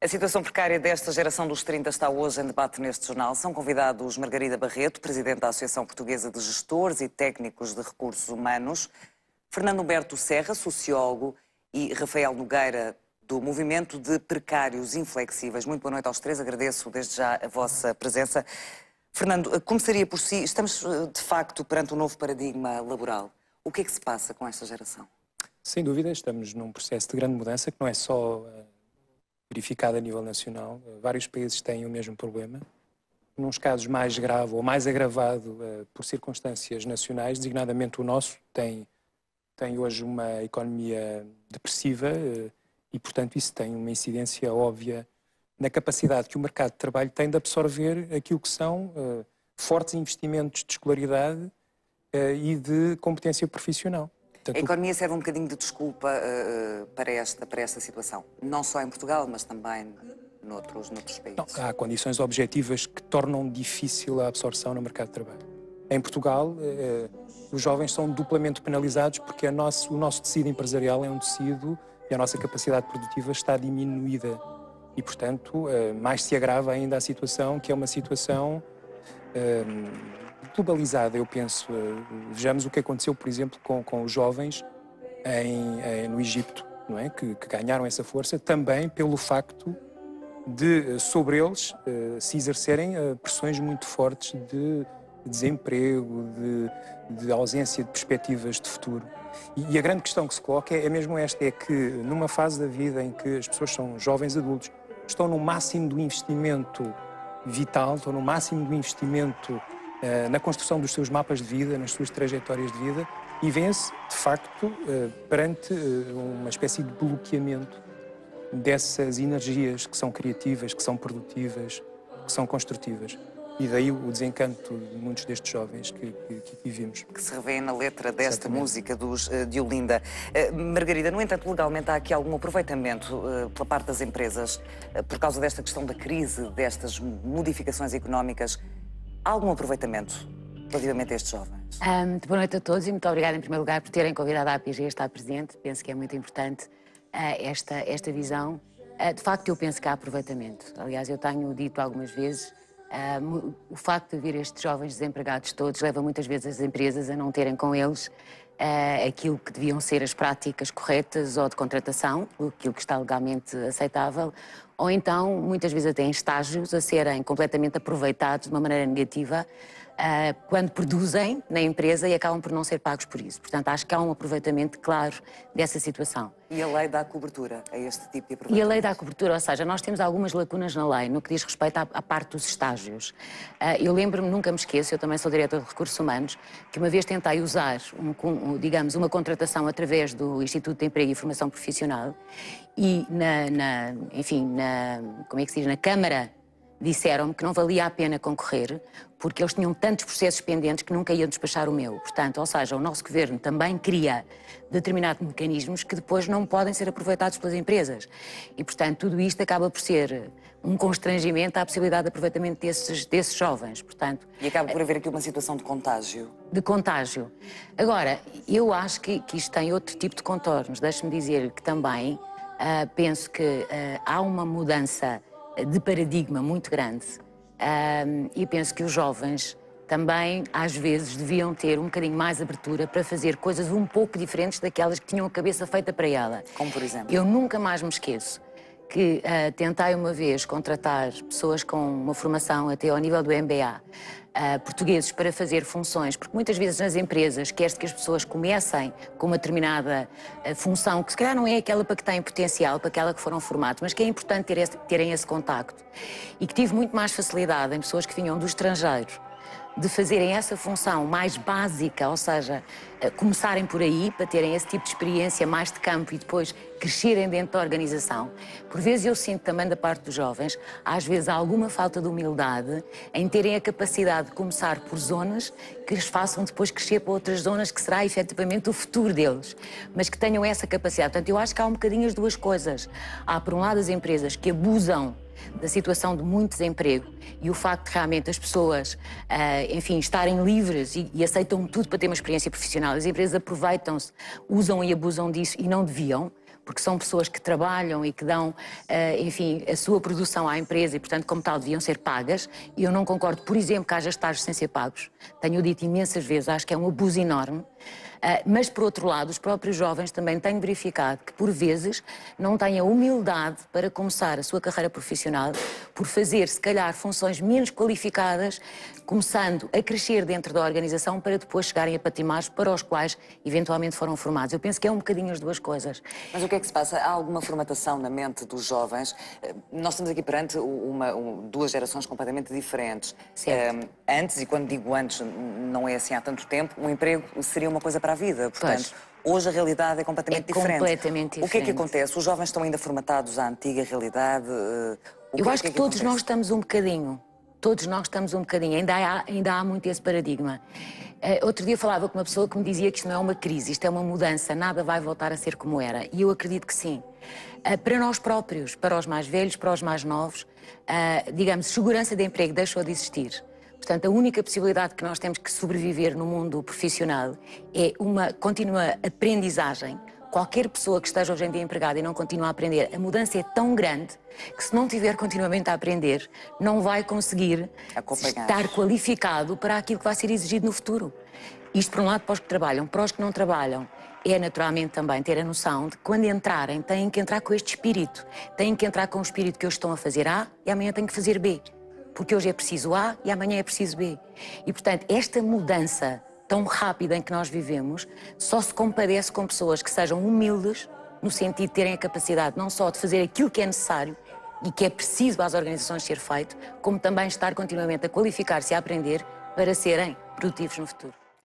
A situação precária desta geração dos 30 está hoje em debate neste jornal. São convidados Margarida Barreto, presidente da Associação Portuguesa de Gestores e Técnicos de Recursos Humanos, Fernando Humberto Serra, sociólogo, e Rafael Nogueira, do Movimento de Precários Inflexíveis. Muito boa noite aos três, agradeço desde já a vossa presença. Fernando, começaria por si. Estamos, de facto, perante um novo paradigma laboral. O que é que se passa com esta geração? Sem dúvida, estamos num processo de grande mudança que não é só verificado a nível nacional. Vários países têm o mesmo problema. Nos casos mais grave ou mais agravado por circunstâncias nacionais, designadamente o nosso, tem hoje uma economia depressiva e, portanto, isso tem uma incidência óbvia na capacidade que o mercado de trabalho tem de absorver aquilo que são fortes investimentos de escolaridade e de competência profissional. Portanto, a economia serve um bocadinho de desculpa para esta situação, não só em Portugal, mas também noutros países. Não, há condições objetivas que tornam difícil a absorção no mercado de trabalho. Em Portugal, os jovens são duplamente penalizados porque o nosso tecido empresarial é um tecido e a nossa capacidade produtiva está diminuída. E, portanto, mais se agrava ainda a situação, que é uma situação globalizada, eu penso. Vejamos o que aconteceu, por exemplo, com os jovens no Egito, não é? Que ganharam essa força também pelo facto de, sobre eles, se exercerem pressões muito fortes de desemprego, de ausência de perspectivas de futuro. E a grande questão que se coloca é mesmo esta, é que numa fase da vida em que as pessoas são jovens adultos, estão no máximo do investimento vital, estão no máximo do investimento na construção dos seus mapas de vida, nas suas trajetórias de vida, e vêm-se, de facto, perante uma espécie de bloqueamento dessas energias que são criativas, que são produtivas, que são construtivas. E daí o desencanto de muitos destes jovens que vimos. Que se revê na letra desta música de Olinda. Margarida, no entanto, legalmente há aqui algum aproveitamento pela parte das empresas por causa desta questão da crise, destas modificações económicas. Há algum aproveitamento relativamente a estes jovens? Boa noite a todos e muito obrigada, em primeiro lugar, por terem convidado a APG a estar presente. Penso que é muito importante esta visão. De facto, eu penso que há aproveitamento. Aliás, eu tenho dito algumas vezes, o facto de vir estes jovens desempregados todos leva muitas vezes as empresas a não terem com eles aquilo que deviam ser as práticas corretas ou de contratação, aquilo que está legalmente aceitável, ou então, muitas vezes até em estágios, a serem completamente aproveitados de uma maneira negativa quando produzem na empresa e acabam por não ser pagos por isso. Portanto, acho que há um aproveitamento claro dessa situação. E a lei dá cobertura a este tipo de aproveitamento? E a lei dá cobertura, ou seja, nós temos algumas lacunas na lei no que diz respeito à parte dos estágios. Eu lembro-me, nunca me esqueço, eu também sou diretora de Recursos Humanos, que uma vez tentei usar, digamos, uma contratação através do Instituto de Emprego e Formação Profissional e como é que se diz, na Câmara disseram-me que não valia a pena concorrer porque eles tinham tantos processos pendentes que nunca iam despachar o meu. Portanto, ou seja, o nosso governo também cria determinados mecanismos que depois não podem ser aproveitados pelas empresas. E, portanto, tudo isto acaba por ser um constrangimento à possibilidade de aproveitamento desses jovens. Portanto, e acaba por haver aqui uma situação de contágio. De contágio. Agora, eu acho que isto tem outro tipo de contornos. Deixe-me dizer que também penso que há uma mudança de paradigma muito grande e penso que os jovens também, às vezes, deviam ter um bocadinho mais abertura para fazer coisas um pouco diferentes daquelas que tinham a cabeça feita para ela. Como por exemplo? Eu nunca mais me esqueço que tentei uma vez contratar pessoas com uma formação até ao nível do MBA, portugueses, para fazer funções, porque muitas vezes nas empresas quer-se que as pessoas comecem com uma determinada função, que se calhar não é aquela para que têm potencial, para aquela que foram formados, mas que é importante terem esse contacto. E que tive muito mais facilidade em pessoas que vinham do estrangeiro de fazerem essa função mais básica, ou seja, começarem por aí para terem esse tipo de experiência mais de campo e depois crescerem dentro da organização. Por vezes eu sinto também da parte dos jovens, às vezes há alguma falta de humildade em terem a capacidade de começar por zonas que lhes façam depois crescer para outras zonas que será efetivamente o futuro deles, mas que tenham essa capacidade. Portanto, eu acho que há um bocadinho as duas coisas. Há, por um lado, as empresas que abusam da situação de muito desemprego e o facto de realmente as pessoas, enfim, estarem livres e aceitam tudo para ter uma experiência profissional. As empresas aproveitam-se, usam e abusam disso e não deviam, porque são pessoas que trabalham e que dão, enfim, a sua produção à empresa e, portanto, como tal, deviam ser pagas. E eu não concordo, por exemplo, que haja estágios sem ser pagos. Tenho dito imensas vezes, acho que é um abuso enorme. Mas, por outro lado, os próprios jovens também têm verificado que, por vezes, não têm a humildade para começar a sua carreira profissional por fazer, se calhar, funções menos qualificadas, começando a crescer dentro da organização para depois chegarem a patamares para os quais, eventualmente, foram formados. Eu penso que é um bocadinho as duas coisas. Mas o que é que se passa? Há alguma formatação na mente dos jovens? Nós estamos aqui perante duas gerações completamente diferentes. Antes, e quando digo antes, não é assim há tanto tempo, um emprego seria uma coisa para a vida. Portanto, hoje a realidade é completamente diferente. Completamente diferente. O que é que acontece? Os jovens estão ainda formatados à antiga realidade? Eu acho que todos nós estamos um bocadinho. Todos nós estamos um bocadinho. Ainda há muito esse paradigma. Outro dia falava com uma pessoa que me dizia que isto não é uma crise, isto é uma mudança, nada vai voltar a ser como era. E eu acredito que sim. Para nós próprios, para os mais velhos, para os mais novos, digamos, segurança de emprego deixou de existir. Portanto, a única possibilidade que nós temos que sobreviver no mundo profissional é uma contínua aprendizagem. Qualquer pessoa que esteja hoje em dia empregada e não continua a aprender, a mudança é tão grande que se não tiver continuamente a aprender, não vai conseguir estar qualificado para aquilo que vai ser exigido no futuro. Isto, por um lado, para os que trabalham. Para os que não trabalham, é naturalmente também ter a noção de que quando entrarem, têm que entrar com este espírito. Têm que entrar com o espírito que hoje estão a fazer A e amanhã têm que fazer B. Porque hoje é preciso A e amanhã é preciso B. E, portanto, esta mudança tão rápida em que nós vivemos só se compadece com pessoas que sejam humildes, no sentido de terem a capacidade não só de fazer aquilo que é necessário e que é preciso às organizações ser feito, como também estar continuamente a qualificar-se e a aprender para serem produtivos no futuro.